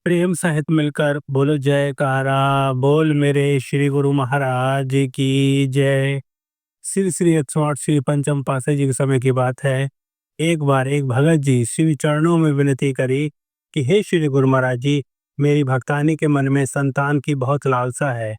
प्रेम सहित मिलकर बोलो जयकारा। बोल मेरे श्री गुरु महाराज की जय। श्री श्री 108 श्री पंचम पातशाही जी के समय की बात है। एक बार एक भगत जी श्री चरणों में विनती करी कि हे श्री गुरु महाराज जी, मेरी भक्तानी के मन में संतान की बहुत लालसा है।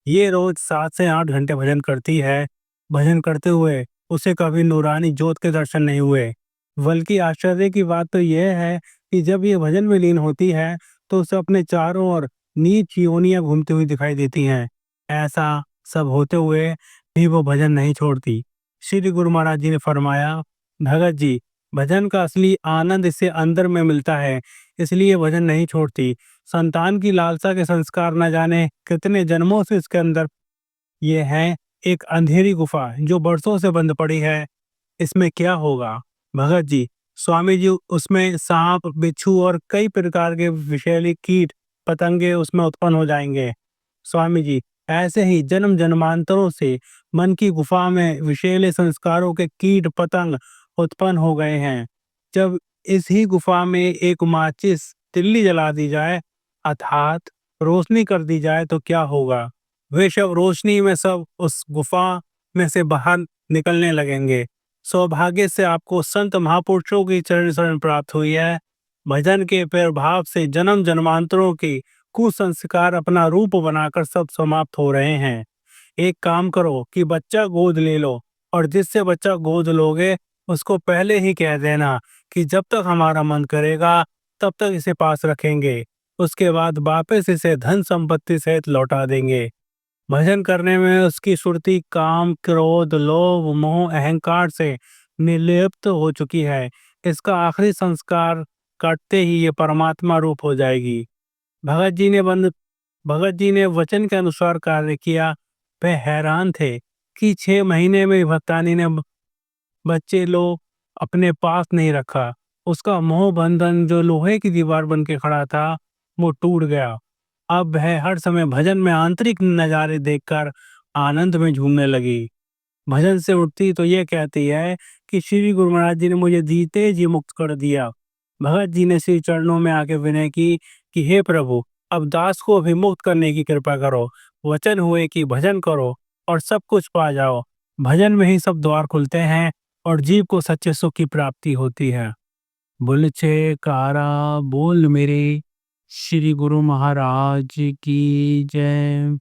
ये रोज 7 से 8 घंटे भजन करती है। भजन करते हुए उसे कभी नूरानी ज्योत के दर्शन नहीं हुए। बल्कि आश्चर्य की बात तो यह है कि जब ये भजन में लीन होती है तो उसे अपने चारों ओर नीच योनियां घूमती हुई दिखाई देती हैं। ऐसा सब होते हुए भी वो भजन नहीं छोड़ती। श्री गुरु महाराज जी ने फरमाया, भगत जी, भजन का असली आनंद इससे अंदर में मिलता है, इसलिए भजन नहीं छोड़ती। संतान की लालसा के संस्कार न जाने कितने जन्मों से इसके अंदर ये है। एक अंधेरी गुफा जो बरसों से बंद पड़ी है, इसमें क्या होगा भगत जी? स्वामी जी, उसमें सांप, बिच्छू और कई प्रकार के विषैली कीट पतंगे उसमें उत्पन्न हो जाएंगे। स्वामी जी, ऐसे ही जन्म जन्मांतरों से मन की गुफा में विषैले संस्कारों के कीट पतंग उत्पन्न हो गए हैं। जब इस ही गुफा में एक माचिस तिल्ली जला दी जाए अर्थात रोशनी कर दी जाए तो क्या होगा? वे सब रोशनी में सब उस गुफा में से बाहर निकलने लगेंगे। सौभाग्य से आपको संत महापुरुषों की चरण शरण प्राप्त हुई है। भजन के प्रभाव से जन्म जन्मांतरों के कुसंस्कार अपना रूप बनाकर सब समाप्त हो रहे हैं। एक काम करो कि बच्चा गोद ले लो, और जिससे बच्चा गोद लोगे उसको पहले ही कह देना कि जब तक हमारा मन करेगा तब तक इसे पास रखेंगे, उसके बाद वापस इसे धन संपत्ति सहित लौटा देंगे। भजन करने में उसकी सुरती काम, क्रोध, लोभ, मोह, अहंकार से निर्लिप्त हो चुकी है। इसका आखिरी संस्कार कटते ही ये परमात्मा रूप हो जाएगी। भगत जी ने वचन के अनुसार कार्य किया। वे हैरान थे कि 6 महीने में भक्तानी ने बच्चे लोग अपने पास नहीं रखा। उसका मोह बंधन जो लोहे की दीवार बन के खड़ा था, वो टूट गया। अब वह हर समय भजन में आंतरिक नजारे देखकर आनंद में झूमने लगी। भजन से उठती तो ये कहती है कि श्री गुरु महाराज जी ने मुझे जीते जी मुक्त कर दिया। भगत जी ने श्री चरणों में आके विनय की कि हे प्रभु, अब दास को भी मुक्त करने की कृपा करो। वचन हुए कि भजन करो और सब कुछ पा जाओ। भजन में ही सब द्वार खुलते हैं और जीव को सच्चे सुख की प्राप्ति होती है। बोल जयकारा। बोल मेरे श्री गुरु महाराज की जय।